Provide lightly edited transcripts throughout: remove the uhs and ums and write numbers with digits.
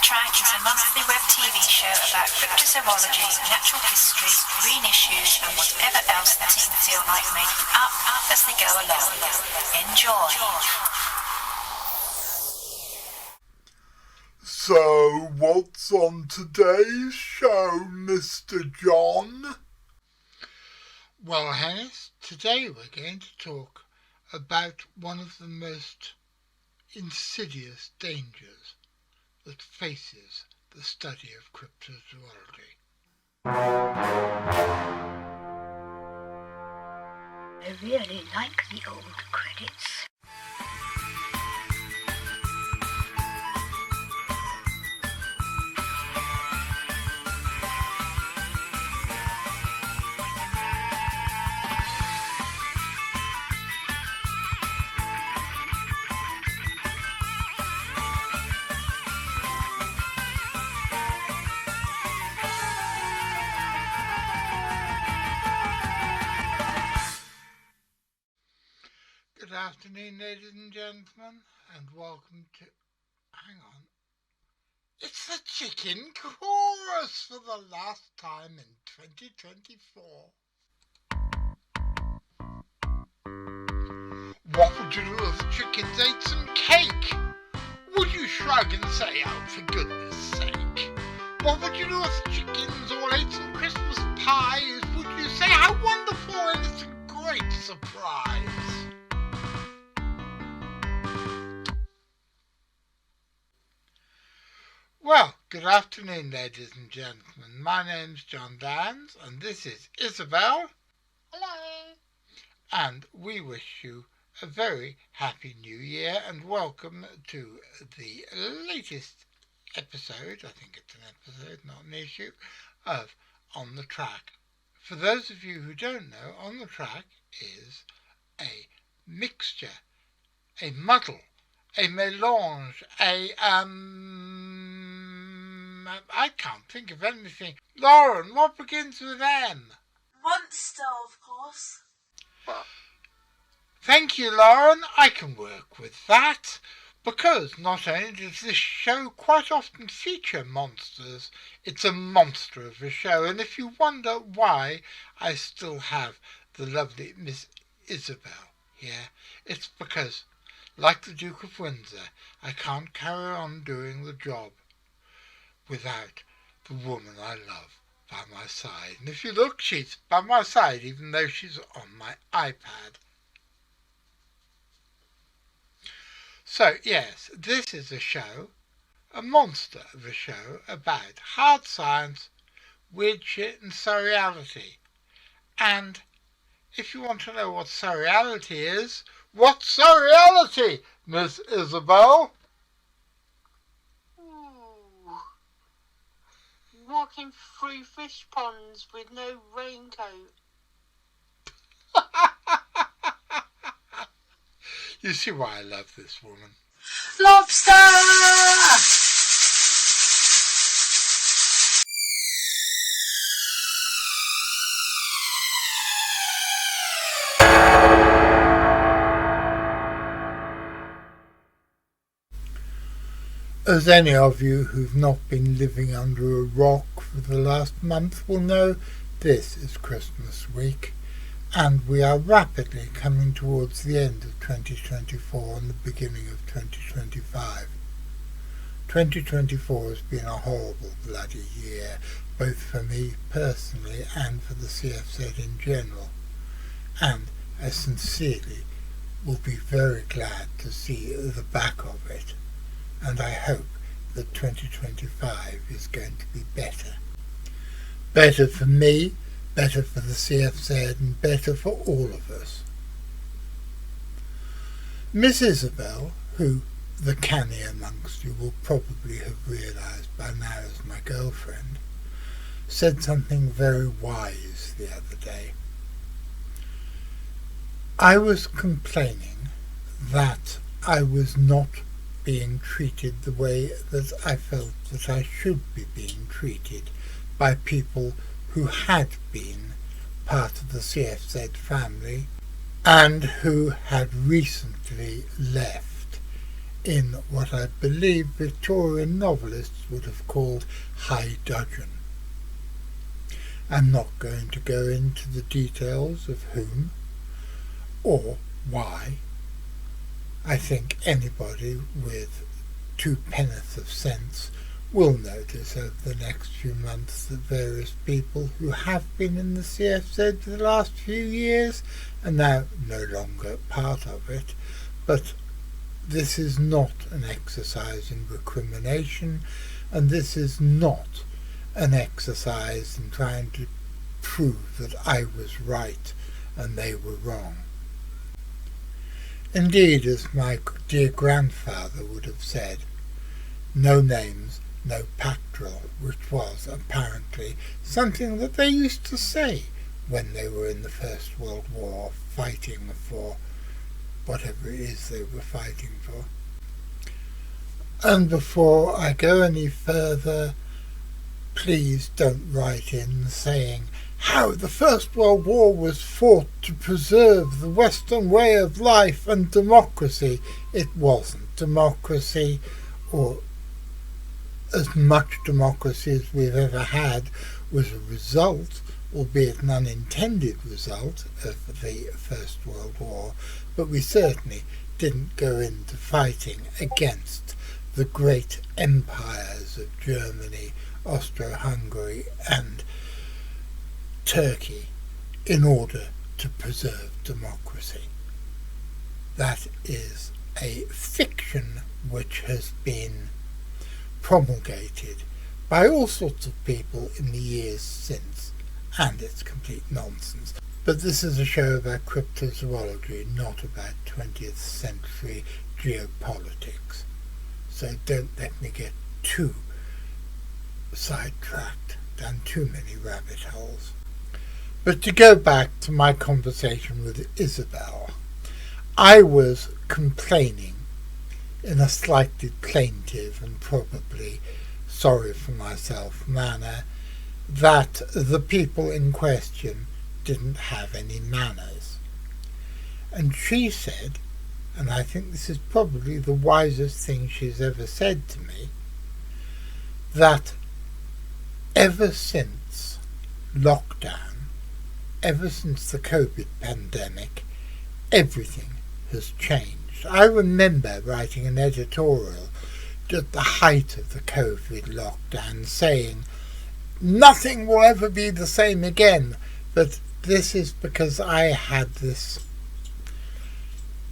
Track is a monthly web TV show about cryptozoology, natural history, green issues, and whatever else the team feel like making up as they go along. Enjoy. So, what's on today's show, Mr. John? Well, Hannes, today we're going to talk about one of the most insidious dangers that faces the study of cryptozoology. I really like the old credits. Good afternoon, ladies and gentlemen, and welcome to... Hang on. It's the chicken chorus for the last time in 2024. What would you do if the chickens ate some cake? Would you shrug and say, oh, for goodness sake? What would you do if the chickens all ate some Christmas pies? Would you say, how wonderful, and it's a great surprise? Well, good afternoon, ladies and gentlemen. My name's John Downs, and this is Isabel. Hello. And we wish you a very happy new year, and welcome to the latest episode, I think it's an episode, not an issue, of On the Track. For those of you who don't know, On the Track is a mixture, a muddle, a melange, I can't think of anything. Lauren, what begins with M? Monster, of course. Thank you, Lauren. I can work with that, because not only does this show quite often feature monsters, it's a monster of a show. And if you wonder why I still have the lovely Miss Isabel here, it's because, like the Duke of Windsor, I can't carry on doing the job without the woman I love by my side. And if you look, she's by my side, even though she's on my iPad. So, yes, this is a show, a monster of a show, about hard science, weird shit and surreality. And if you want to know what surreality is, what's surreality, Miss Isabel? Walking through fish ponds with no raincoat. You see why I love this woman. Lobster! As any of you who've not been living under a rock for the last month will know, this is Christmas week, and we are rapidly coming towards the end of 2024 and the beginning of 2025. 2024 has been a horrible bloody year, both for me personally and for the CFZ in general, and I sincerely will be very glad to see the back of it. And I hope that 2025 is going to be better. Better for me, better for the CFZ, and better for all of us. Miss Isabel, who the canny amongst you will probably have realised by now is my girlfriend, said something very wise the other day. I was complaining that I was not being treated the way that I felt that I should be being treated by people who had been part of the CFZ family and who had recently left in what I believe Victorian novelists would have called high dudgeon. I'm not going to go into the details of whom or why. I think anybody with two penneth of sense will notice over the next few months that various people who have been in the CFZ for the last few years are now no longer part of it, but this is not an exercise in recrimination, and this is not an exercise in trying to prove that I was right and they were wrong. Indeed, as my dear grandfather would have said, no names, no pastoral, which was apparently something that they used to say when they were in the First World War fighting for whatever it is they were fighting for. And before I go any further, please don't write in saying how the First World War was fought to preserve the Western way of life and democracy. It wasn't democracy, or as much democracy as we've ever had was a result, albeit an unintended result, of the First World War, but we certainly didn't go into fighting against the great empires of Germany, Austro-Hungary and Turkey in order to preserve democracy. That is a fiction which has been promulgated by all sorts of people in the years since, and it's complete nonsense. But this is a show about cryptozoology, not about 20th century geopolitics. So don't let me get too sidetracked down too many rabbit holes. But to go back to my conversation with Isabel, I was complaining in a slightly plaintive and probably sorry for myself manner that the people in question didn't have any manners. And she said, and I think this is probably the wisest thing she's ever said to me, that ever since lockdown, ever since the COVID pandemic, everything has changed. I remember writing an editorial at the height of the COVID lockdown saying, nothing will ever be the same again, but this is because I had this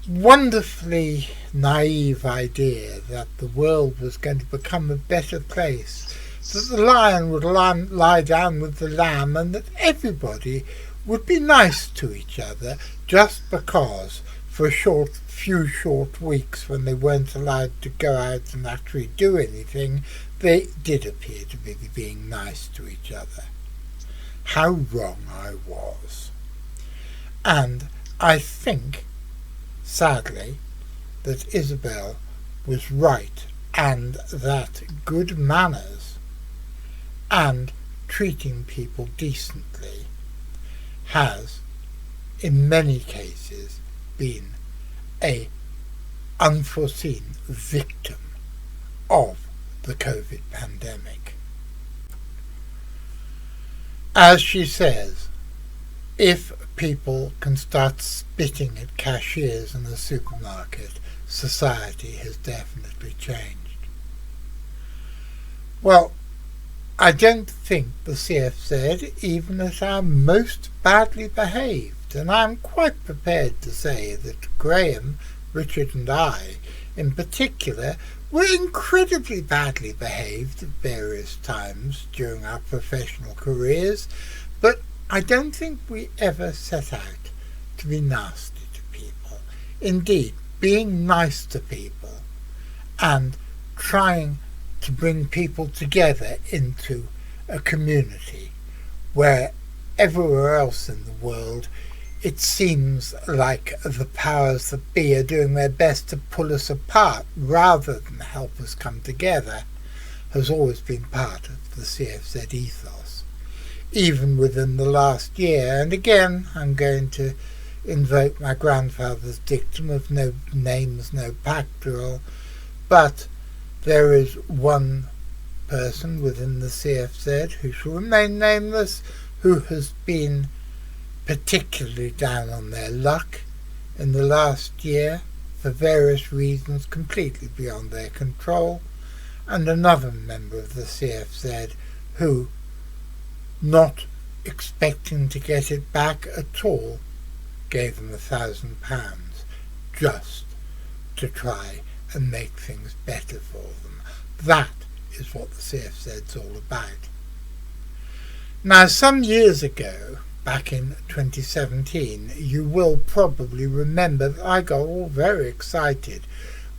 wonderfully naive idea that the world was going to become a better place, that the lion would lie down with the lamb, and that everybody would be nice to each other just because for a few short weeks when they weren't allowed to go out and actually do anything, they did appear to be being nice to each other. How wrong I was. And I think, sadly, that Isabel was right, and that good manners and treating people decently has, in many cases, been a unforeseen victim of the COVID pandemic. As she says, if people can start spitting at cashiers in the supermarket, society has definitely changed. Well, I don't think the CFZ even at our most badly behaved, and I'm quite prepared to say that Graham, Richard and I, in particular, were incredibly badly behaved at various times during our professional careers, but I don't think we ever set out to be nasty to people. Indeed, being nice to people and trying to bring people together into a community where everywhere else in the world it seems like the powers that be are doing their best to pull us apart rather than help us come together, has always been part of the CFZ ethos. Even within the last year, and again I'm going to invoke my grandfather's dictum of no names, no pactoral, But there is one person within the CFZ, who shall remain nameless, who has been particularly down on their luck in the last year for various reasons completely beyond their control, and another member of the CFZ who, not expecting to get it back at all, gave them £1,000 just to try and make things better for them. That is what the CFZ's all about. Now, some years ago, back in 2017, you will probably remember that I got all very excited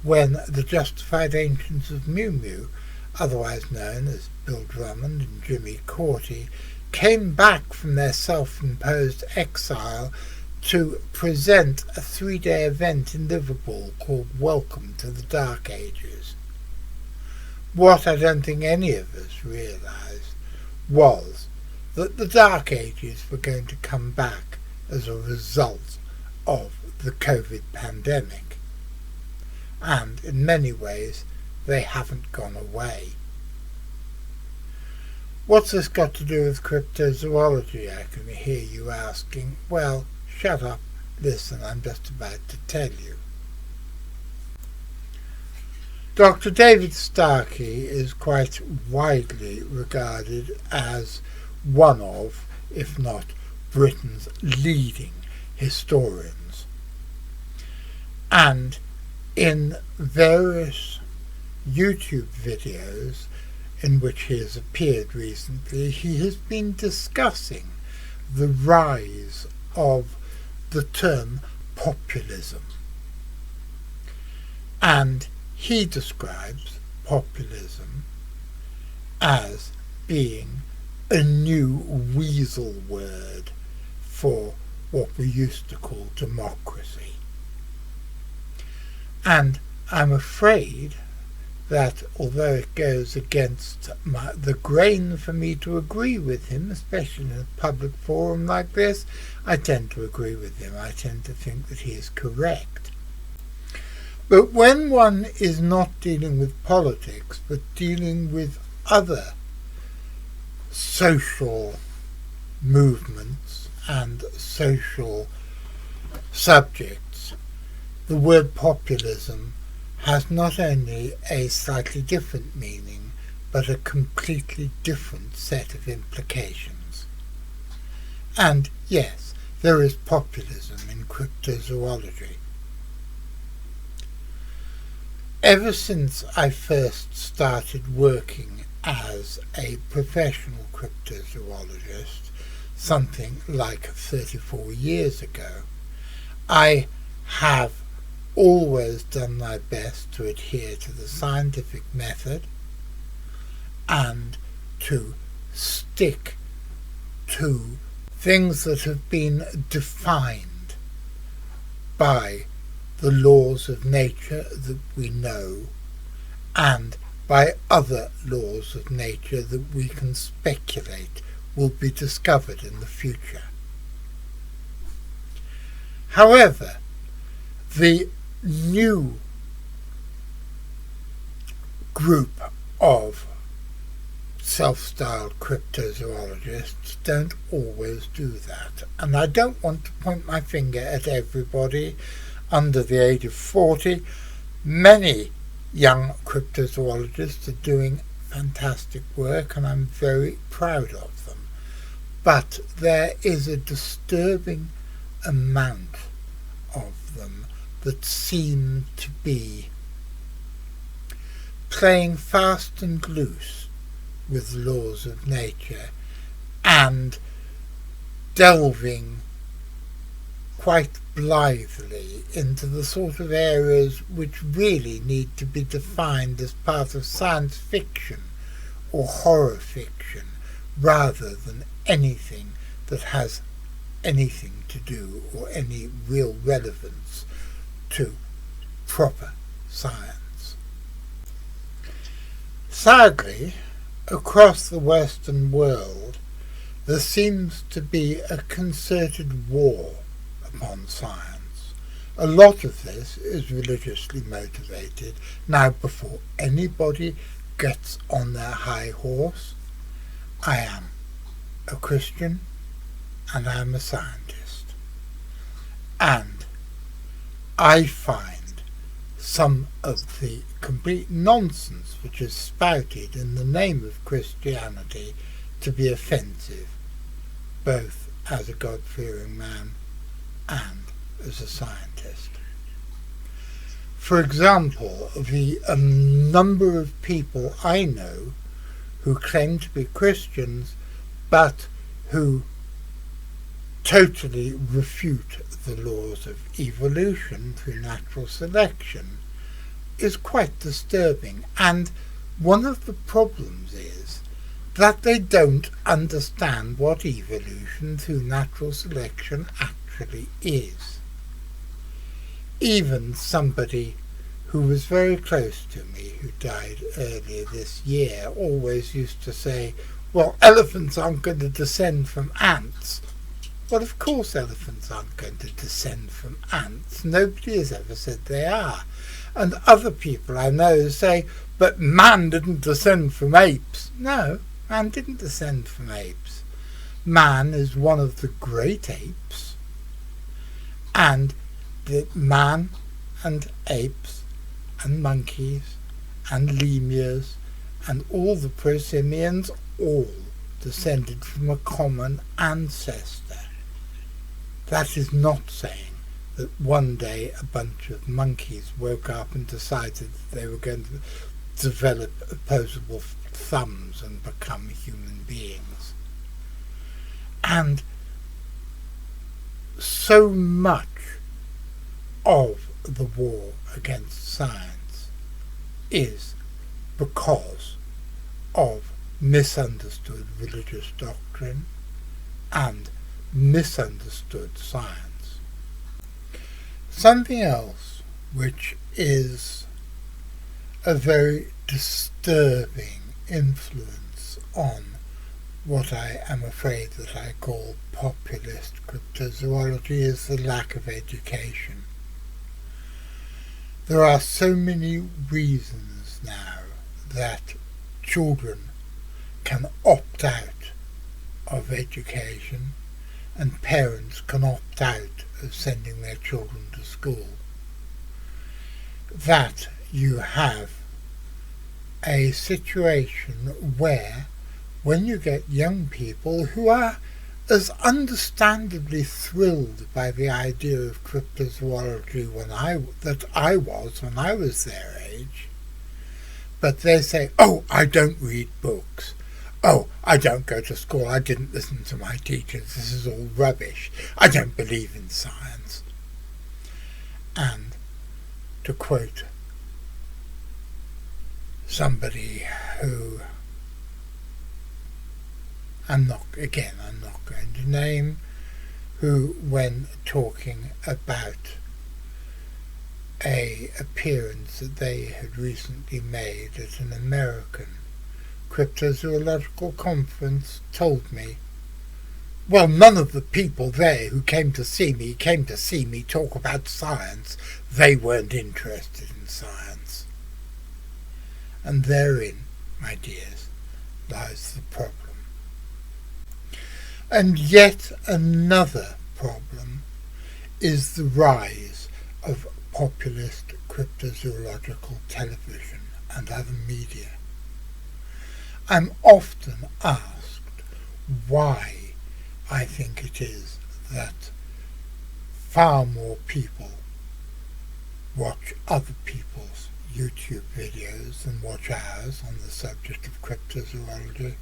when the Justified Ancients of Mew Mew, otherwise known as Bill Drummond and Jimmy Corty, came back from their self-imposed exile to present a 3-day event in Liverpool called Welcome to the Dark Ages. What I don't think any of us realised was that the Dark Ages were going to come back as a result of the COVID pandemic. And in many ways, they haven't gone away. What's this got to do with cryptozoology, I can hear you asking. Well, shut up, listen, I'm just about to tell you. Dr. David Starkey is quite widely regarded as one of, if not Britain's leading historians. And in various YouTube videos in which he has appeared recently, he has been discussing the rise of the term populism. And he describes populism as being a new weasel word for what we used to call democracy. And I'm afraid that although it goes against the grain for me to agree with him, especially in a public forum like this, I tend to agree with him. I tend to think that he is correct. But when one is not dealing with politics, but dealing with other social movements and social subjects, the word populism has not only a slightly different meaning, but a completely different set of implications. And yes, there is populism in cryptozoology. Ever since I first started working as a professional cryptozoologist, something like 34 years ago, I have always done my best to adhere to the scientific method and to stick to things that have been defined by the laws of nature that we know and by other laws of nature that we can speculate will be discovered in the future. However, the new group of self-styled cryptozoologists don't always do that, and I don't want to point my finger at everybody under the age of 40. Many young cryptozoologists are doing fantastic work, and I'm very proud of them. But there is a disturbing amount of them that seem to be playing fast and loose with the laws of nature and delving quite blithely into the sort of areas which really need to be defined as part of science fiction or horror fiction rather than anything that has anything to do or any real relevance to proper science. Sadly, across the Western world, there seems to be a concerted war upon science, A lot of this is religiously motivated. Now, before anybody gets on their high horse, I am a Christian and I am a scientist. And I find some of the complete nonsense which is spouted in the name of Christianity to be offensive, both as a God-fearing man and as a scientist. For example, the number of people I know who claim to be Christians but who totally refute the laws of evolution through natural selection is quite disturbing, and one of the problems is that they don't understand what evolution through natural selection actually is. Even somebody who was very close to me, who died earlier this year, always used to say, well, elephants aren't going to descend from ants. Well, of course elephants aren't going to descend from ants. Nobody has ever said they are. And other people I know say, but man didn't descend from apes. No, man didn't descend from apes. Man is one of the great apes, and the man and apes and monkeys and lemurs and all the prosimians all descended from a common ancestor. That is not saying that one day a bunch of monkeys woke up and decided that they were going to develop opposable thumbs and become human beings. And so much of the war against science is because of misunderstood religious doctrine and misunderstood science. Something else which is a very disturbing influence on what I am afraid that I call populist cryptozoology is the lack of education. There are so many reasons now that children can opt out of education and parents can opt out of sending their children to school, that you have a situation where when you get young people who are as understandably thrilled by the idea of cryptozoology that I was when I was their age, but they say, oh, I don't read books. Oh, I don't go to school. I didn't listen to my teachers. This is all rubbish. I don't believe in science. And to quote somebody who I'm not going to name, who, when talking about an appearance that they had recently made at an American cryptozoological conference, told me, well, none of the people there who came to see me talk about science. They weren't interested in science. And therein, my dears, lies the problem. And yet another problem is the rise of populist cryptozoological television and other media. I'm often asked why I think it is that far more people watch other people's YouTube videos than watch ours on the subject of cryptozoology.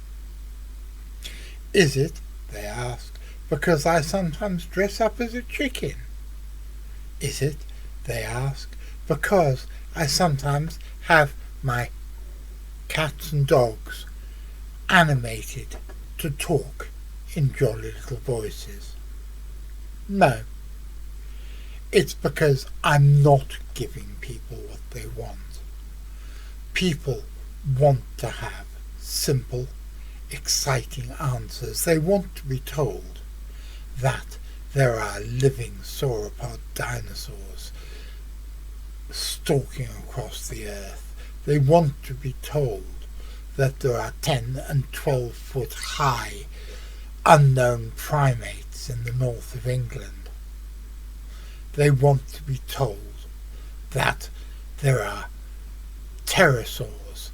Is it, they ask, because I sometimes dress up as a chicken? Is it, they ask, because I sometimes have my cats and dogs animated to talk in jolly little voices? No. It's because I'm not giving people what they want. People want to have simple, exciting answers. They want to be told that there are living sauropod dinosaurs stalking across the earth. They want to be told that there are 10 and 12 foot high unknown primates in the north of England. They want to be told that there are pterosaurs,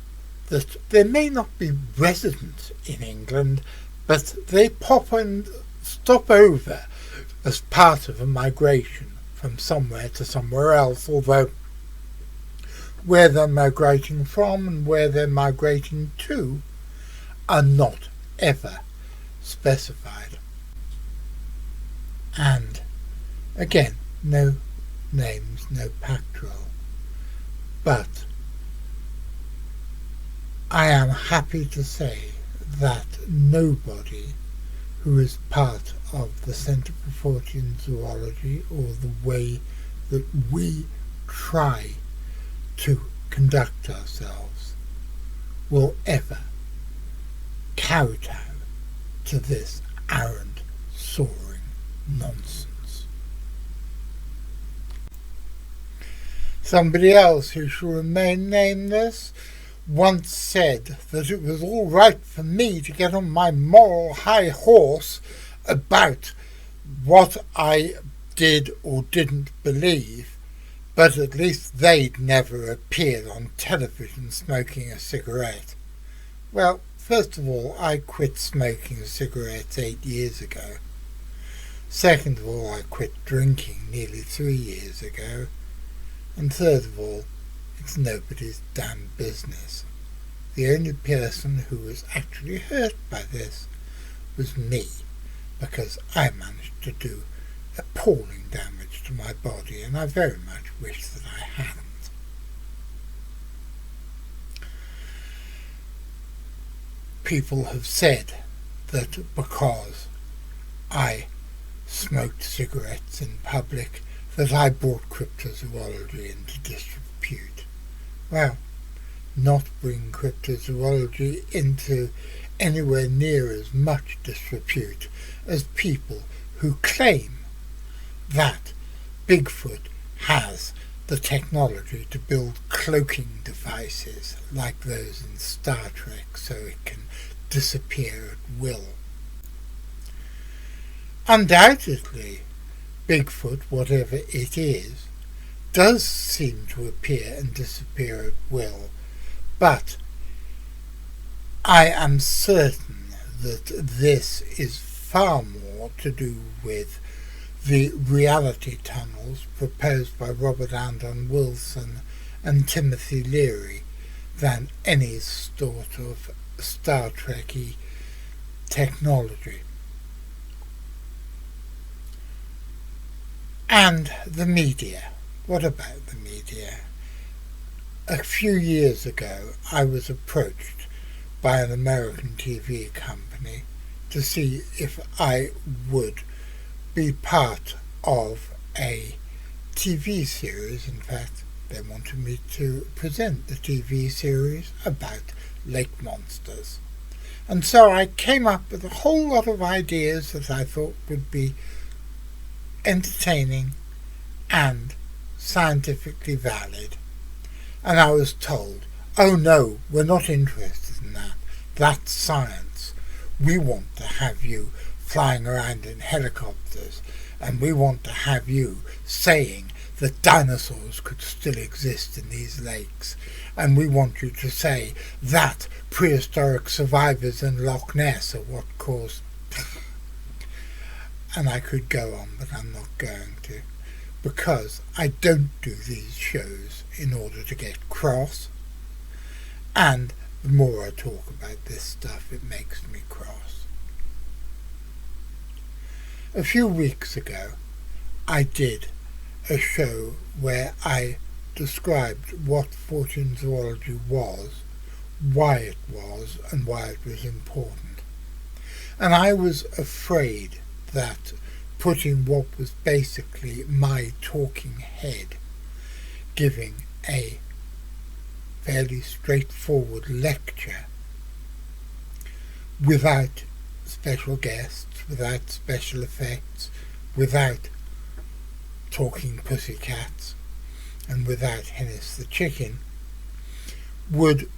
that they may not be resident in England, but they pop and stop over as part of a migration from somewhere to somewhere else, although where they're migrating from and where they're migrating to are not ever specified. And again, no names, no pactol, but I am happy to say that nobody who is part of the Centre for Fortean Zoology, or the way that we try to conduct ourselves, will ever kowtow to this arrant, soaring nonsense. Somebody else, who shall remain nameless, once said that it was all right for me to get on my moral high horse about what I did or didn't believe, but at least they'd never appeared on television smoking a cigarette. Well, first of all, I quit smoking cigarettes 8 years ago. Second of all, I quit drinking nearly 3 years ago. And third of all, it's nobody's damn business. The only person who was actually hurt by this was me, because I managed to do appalling damage to my body, and I very much wish that I hadn't. People have said that because I smoked cigarettes in public, that I brought cryptozoology into disrepute. Well, not bring cryptozoology into anywhere near as much disrepute as people who claim that Bigfoot has the technology to build cloaking devices like those in Star Trek so it can disappear at will. Undoubtedly, Bigfoot, whatever it is, does seem to appear and disappear at will, but I am certain that this is far more to do with the reality tunnels proposed by Robert Anton Wilson and Timothy Leary than any sort of Star Trek-y technology. And the media. What about the media? A few years ago, I was approached by an American TV company to see if I would be part of a TV series. In fact, they wanted me to present the TV series about lake monsters. And so I came up with a whole lot of ideas that I thought would be entertaining and scientifically valid. And I was told, oh no, we're not interested in that. That's science. We want to have you flying around in helicopters, and we want to have you saying that dinosaurs could still exist in these lakes, and we want you to say that prehistoric survivors in Loch Ness are what caused... And I could go on, but I'm not going to, because I don't do these shows in order to get cross, and the more I talk about this stuff, it makes me cross. A few weeks ago, I did a show where I described what Fortean Zoology was, why it was, and why it was important. And I was afraid that putting what was basically my talking head, giving a fairly straightforward lecture without special guests, without special effects, without talking pussycats and without Hennis the chicken would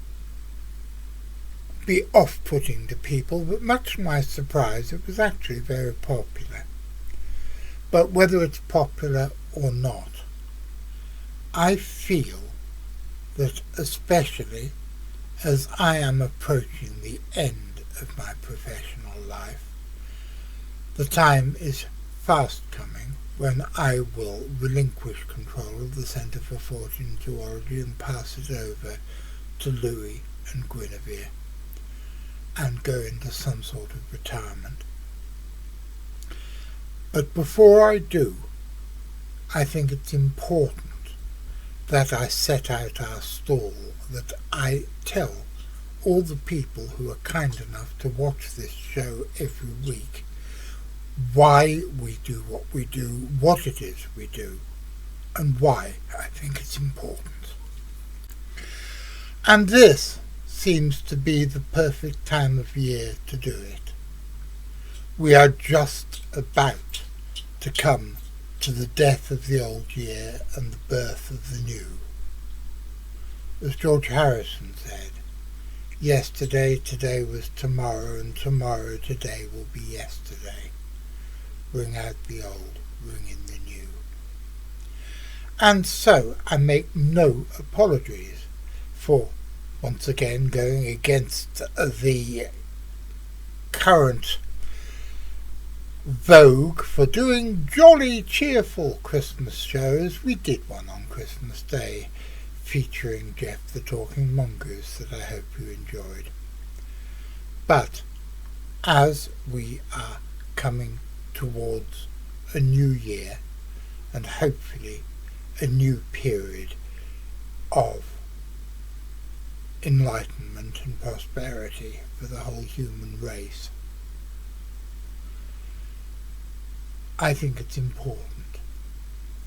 be off-putting to people, but much to my surprise it was actually very popular. But whether it's popular or not, I feel that especially as I am approaching the end of my professional life, the time is fast coming when I will relinquish control of the Centre for Fortune Zoology and pass it over to Louis and Guinevere and go into some sort of retirement. But before I do, I think it's important that I set out our stall, that I tell all the people who are kind enough to watch this show every week why we do what we do, what it is we do, and why I think it's important. And this seems to be the perfect time of year to do it. We are just about to come to the death of the old year and the birth of the new. As George Harrison said, yesterday today was tomorrow, and tomorrow today will be yesterday. Ring out the old, ring in the new. And so I make no apologies for once again going against the current vogue for doing jolly, cheerful Christmas shows. We did one on Christmas Day featuring Jeff the Talking Mongoose that I hope you enjoyed. But as we are coming towards a new year and hopefully a new period of enlightenment and prosperity for the whole human race, I think it's important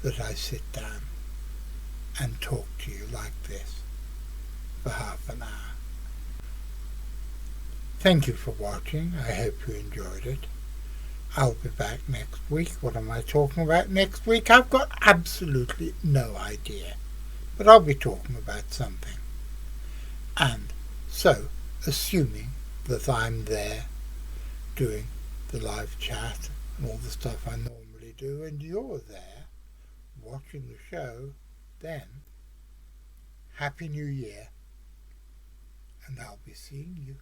that I sit down and talk to you like this for half an hour. Thank you for watching. I hope you enjoyed it. I'll be back next week. What am I talking about next week? I've got absolutely no idea. But I'll be talking about something. And so, assuming that I'm there doing the live chat and all the stuff I normally do, and you're there watching the show, then Happy New Year, and I'll be seeing you.